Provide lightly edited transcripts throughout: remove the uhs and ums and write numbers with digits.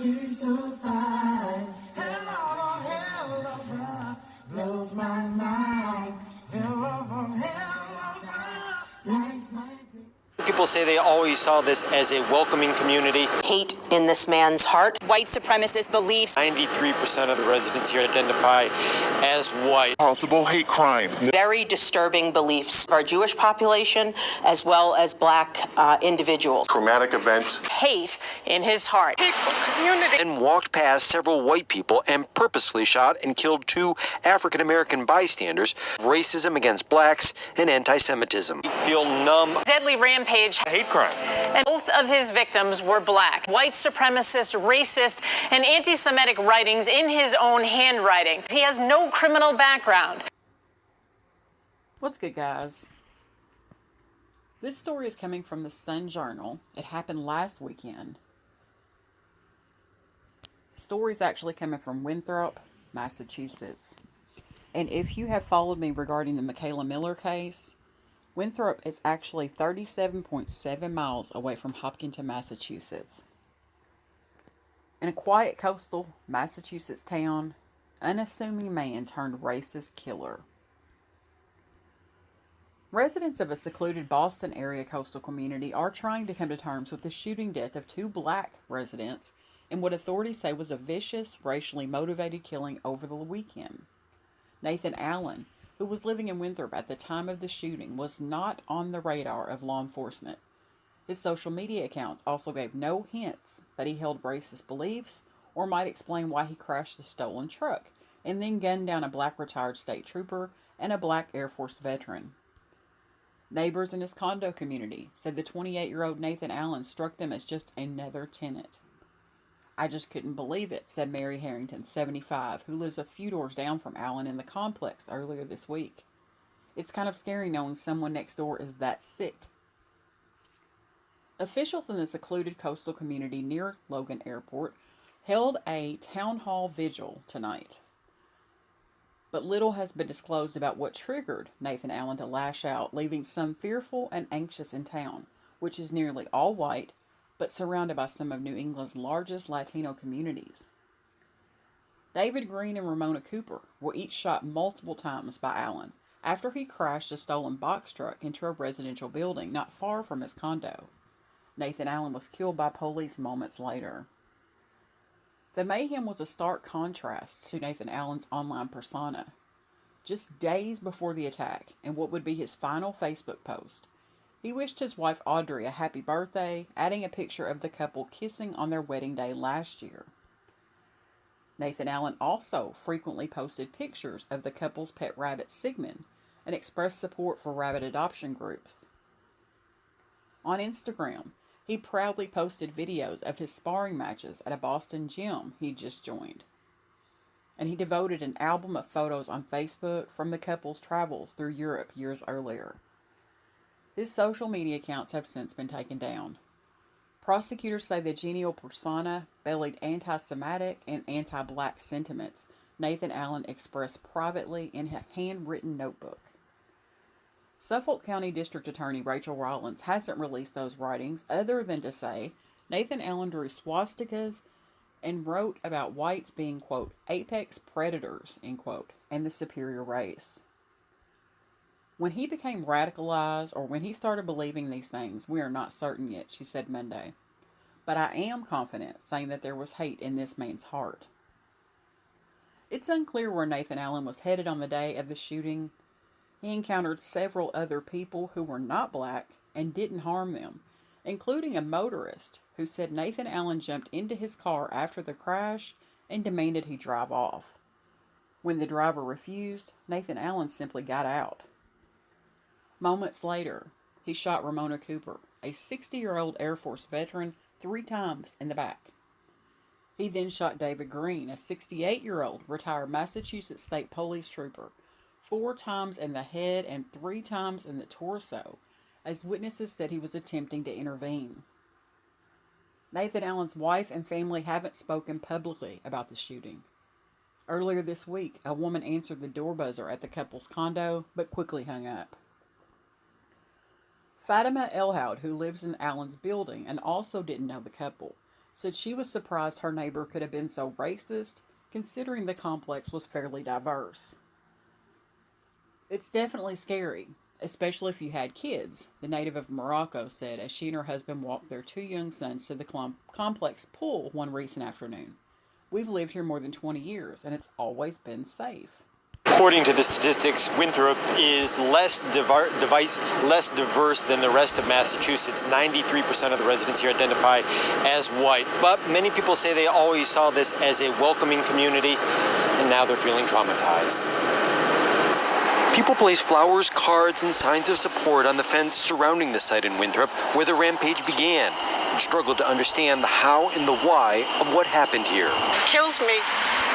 she's so fine. Helluva, blows my mind. Helluva, lights my day. People say they always saw this as a welcoming community. Hate in this man's heart. White supremacist beliefs. 93% of the residents here identify as white. Possible hate crime. Very disturbing beliefs of our Jewish population as well as black individuals. Traumatic events. Hate in his heart. Hateful community. And walked past several white people and purposely shot and killed 2 African-American bystanders. Racism against blacks and anti-Semitism. Feel numb. Deadly rampage. Hate crime. And both of his victims were black. White supremacist, racist, and anti-Semitic writings in his own handwriting. He has no criminal background. What's good, guys? This story is coming from the Sun Journal. It happened last weekend. The story is actually coming from Winthrop, Massachusetts. And if you have followed me regarding the Michaela Miller case, Winthrop is actually 37.7 miles away from Hopkinton, Massachusetts. In a quiet coastal Massachusetts town, unassuming man turned racist killer. Residents of a secluded Boston area coastal community are trying to come to terms with the shooting death of 2 black residents in what authorities say was a vicious, racially motivated killing over the weekend. Nathan Allen, who was living in Winthrop at the time of the shooting, was not on the radar of law enforcement. His social media accounts also gave no hints that he held racist beliefs or might explain why he crashed the stolen truck and then gunned down a black retired state trooper and a black Air Force veteran. Neighbors in his condo community said the 28-year-old Nathan Allen struck them as just another tenant. "I just couldn't believe it," said Mary Harrington, 75, who lives a few doors down from Allen in the complex earlier this week. "It's kind of scary knowing someone next door is that sick." Officials in the secluded coastal community near Logan Airport held a town hall vigil tonight. But little has been disclosed about what triggered Nathan Allen to lash out, leaving some fearful and anxious in town, which is nearly all white, but surrounded by some of New England's largest Latino communities. David Green and Ramona Cooper were each shot multiple times by Allen after he crashed a stolen box truck into a residential building not far from his condo. Nathan Allen was killed by police moments later. The mayhem was a stark contrast to Nathan Allen's online persona. Just days before the attack, and what would be his final Facebook post, he wished his wife Audrey a happy birthday, adding a picture of the couple kissing on their wedding day last year. Nathan Allen also frequently posted pictures of the couple's pet rabbit Sigmund and expressed support for rabbit adoption groups. On Instagram, he proudly posted videos of his sparring matches at a Boston gym he just joined. And he devoted an album of photos on Facebook from the couple's travels through Europe years earlier. His social media accounts have since been taken down. Prosecutors say the genial persona bellied anti-Semitic and anti-black sentiments Nathan Allen expressed privately in a handwritten notebook. Suffolk County District Attorney Rachel Rollins hasn't released those writings other than to say Nathan Allen drew swastikas and wrote about whites being, quote, apex predators, end quote, and the superior race. When he became radicalized or when he started believing these things, we are not certain yet, she said Monday. But I am confident, saying that there was hate in this man's heart. It's unclear where Nathan Allen was headed on the day of the shooting. He encountered several other people who were not black and didn't harm them, including a motorist who said Nathan Allen jumped into his car after the crash and demanded he drive off. When the driver refused, Nathan Allen simply got out. Moments later, he shot Ramona Cooper, a 60-year-old Air Force veteran, 3 times in the back. He then shot David Green, a 68-year-old retired Massachusetts State Police trooper, 4 times in the head and 3 times in the torso, as witnesses said he was attempting to intervene. Nathan Allen's wife and family haven't spoken publicly about the shooting. Earlier this week, a woman answered the door buzzer at the couple's condo, but quickly hung up. Fatima Elhoud, who lives in Allen's building and also didn't know the couple, said she was surprised her neighbor could have been so racist, considering the complex was fairly diverse. It's definitely scary, especially if you had kids, the native of Morocco said as she and her husband walked their 2 young sons to the complex pool one recent afternoon. We've lived here more than 20 years, and it's always been safe. According to the statistics, Winthrop is less diverse than the rest of Massachusetts. 93% of the residents here identify as white. But many people say they always saw this as a welcoming community, and now they're feeling traumatized. People place flowers, cards, and signs of support on the fence surrounding the site in Winthrop where the rampage began, and struggled to understand the how and the why of what happened here. Kills me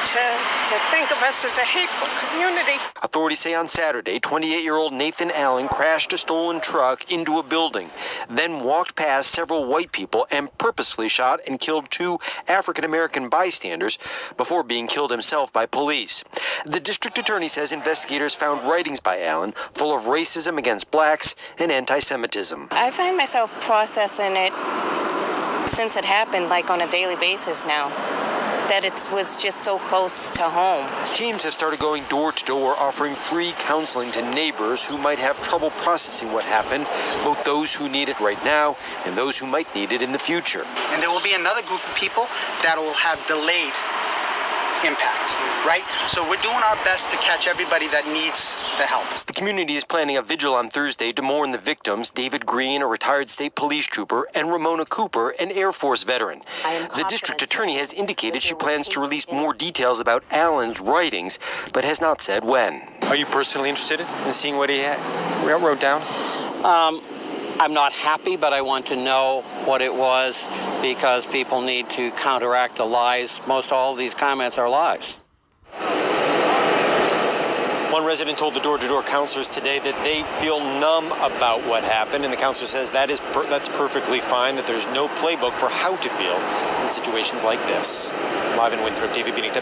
to think of us as a hateful community. Authorities say on Saturday, 28-year-old Nathan Allen crashed a stolen truck into a building, then walked past several white people and purposefully shot and killed 2 African-American bystanders before being killed himself by police. The district attorney says investigators found writings by Allen full of racism against blacks and anti-Semitism. I find myself processing it since it happened, like on a daily basis now, that it was just so close to home. Teams have started going door to door, offering free counseling to neighbors who might have trouble processing what happened, both those who need it right now and those who might need it in the future. And there will be another group of people that will have delayed impact, right? So we're doing our best to catch everybody that needs the help. The community is planning a vigil on Thursday to mourn the victims, David Green, a retired state police trooper, and Ramona Cooper, an Air Force veteran. The district attorney has indicated she plans to release more details about Allen's writings, but has not said when. Are you personally interested in seeing what he wrote down? I'm not happy, but I want to know what it was because people need to counteract the lies. Most all of these comments are lies. One resident told the door-to-door counselors today that they feel numb about what happened, and the counselor says that's perfectly fine, that there's no playbook for how to feel in situations like this. Live in Winthrop, David Beating.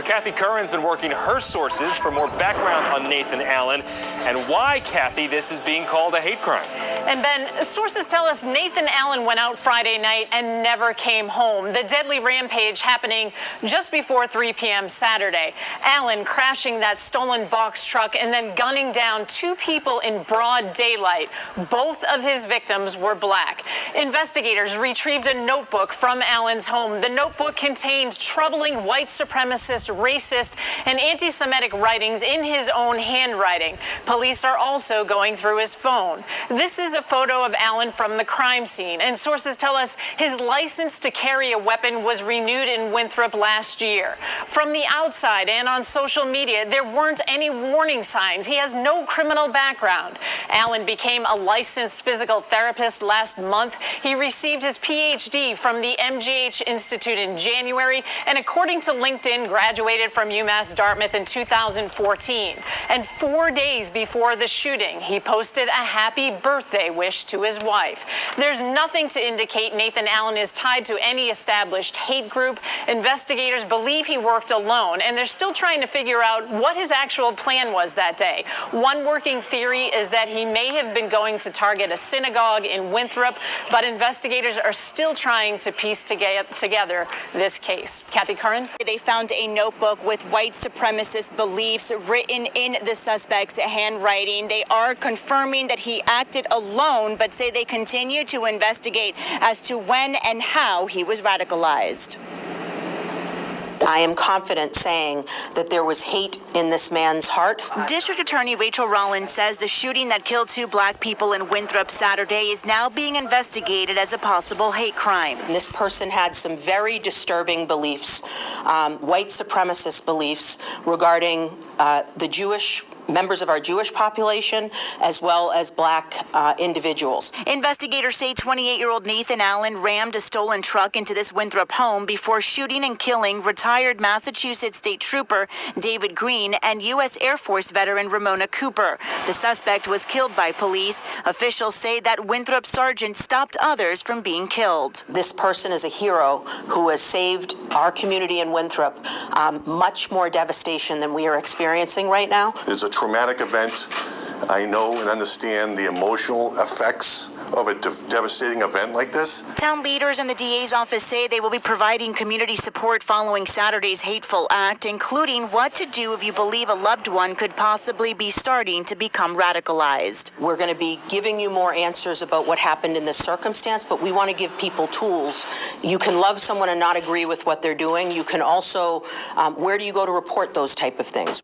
Kathy Curran's been working her sources for more background on Nathan Allen and why, Kathy, this is being called a hate crime. And Ben, sources tell us Nathan Allen went out Friday night and never came home. The deadly rampage happening just before 3 p.m. Saturday. Allen crashing that stolen box truck and then gunning down 2 people in broad daylight. Both of his victims were black. Investigators retrieved a notebook from Allen's home. The notebook contained troubling white supremacist racist and anti-Semitic writings in his own handwriting. Police are also going through his phone. This is a photo of Allen from the crime scene, and sources tell us his license to carry a weapon was renewed in Winthrop last year. From the outside and on social media, there weren't any warning signs. He has no criminal background. Allen became a licensed physical therapist last month. He received his PhD from the MGH Institute in January, and according to LinkedIn, graduated from UMass Dartmouth in 2014. And 4 days before the shooting, he posted a happy birthday wish to his wife. There's nothing to indicate Nathan Allen is tied to any established hate group. Investigators believe he worked alone, and they're still trying to figure out what his actual plan was that day. One working theory is that he may have been going to target a synagogue in Winthrop, but investigators are still trying to piece together this case. Kathy Curran? They found a notebook with white supremacist beliefs written in the suspect's handwriting. They are confirming that he acted alone, but say they continue to investigate as to when and how he was radicalized. I am confident saying that there was hate in this man's heart. District Attorney Rachel Rollins says the shooting that killed 2 black people in Winthrop Saturday is now being investigated as a possible hate crime. This person had some very disturbing beliefs, white supremacist beliefs regarding the Jewish members of our Jewish population, as well as black individuals. Investigators say 28-year-old Nathan Allen rammed a stolen truck into this Winthrop home before shooting and killing retired Massachusetts State Trooper David Green and U.S. Air Force veteran Ramona Cooper. The suspect was killed by police. Officials say that Winthrop sergeant stopped others from being killed. This person is a hero who has saved our community in Winthrop much more devastation than we are experiencing right now. It's a traumatic event. I know and understand the emotional effects of a devastating event like this. Town leaders and the DA's office say they will be providing community support following Saturday's hateful act, including what to do if you believe a loved one could possibly be starting to become radicalized. We're going to be giving you more answers about what happened in this circumstance, but we want to give people tools. You can love someone and not agree with what they're doing. You can also, where do you go to report those type of things?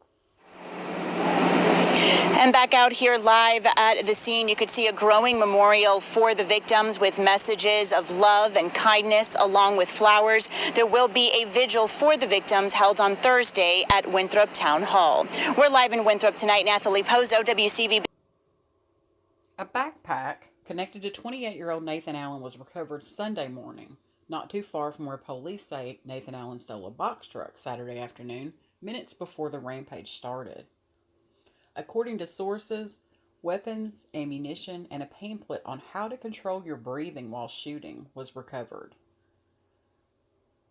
And back out here live at the scene, you could see a growing memorial for the victims with messages of love and kindness along with flowers. There will be a vigil for the victims held on Thursday at Winthrop Town Hall. We're live in Winthrop tonight. Nathalie Pozo, WCVB. A backpack connected to 28-year-old Nathan Allen was recovered Sunday morning, not too far from where police say Nathan Allen stole a box truck Saturday afternoon, minutes before the rampage started. According to sources, weapons, ammunition, and a pamphlet on how to control your breathing while shooting was recovered.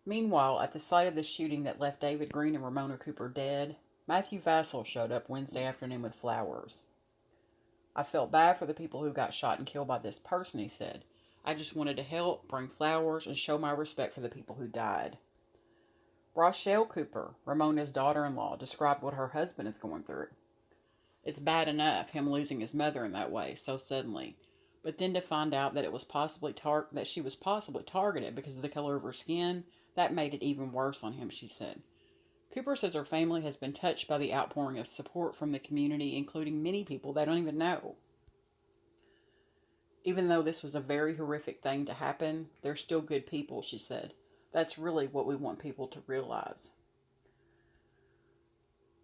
Meanwhile, at the site of the shooting that left David Green and Ramona Cooper dead, Matthew Vassell showed up Wednesday afternoon with flowers. "I felt bad for the people who got shot and killed by this person," he said. "I just wanted to help, bring flowers, and show my respect for the people who died." Rochelle Cooper, Ramona's daughter-in-law, described what her husband is going through. "It's bad enough, him losing his mother in that way, so suddenly. But then to find out that it was possibly that she was possibly targeted because of the color of her skin, that made it even worse on him," she said. Cooper says her family has been touched by the outpouring of support from the community, including many people they don't even know. "Even though this was a very horrific thing to happen, they're still good people," she said. "That's really what we want people to realize."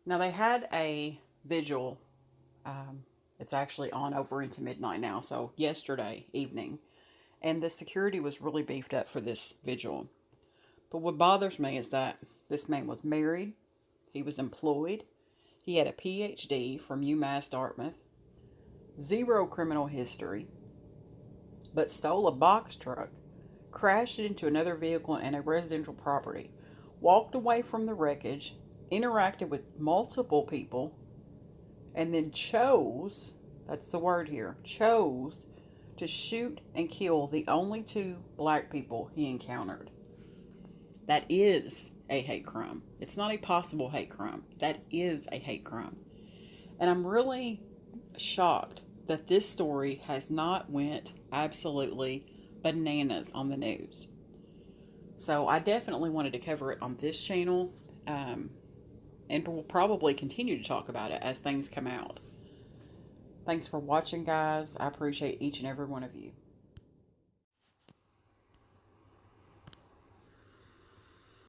Now, they had a vigil. It's actually on over into midnight now, so yesterday evening. And the security was really beefed up for this vigil. But what bothers me is that this man was married, he was employed, he had a PhD from UMass Dartmouth, 0 criminal history, but stole a box truck, crashed it into another vehicle and a residential property, walked away from the wreckage, interacted with multiple people, and then chose, that's the word here, chose to shoot and kill the only 2 black people he encountered. That is a hate crime. It's not a possible hate crime. That is a hate crime. And I'm really shocked that this story has not went absolutely bananas on the news. So I definitely wanted to cover it on this channel. and we'll probably continue to talk about it as things come out. Thanks for watching, guys. I appreciate each and every one of you.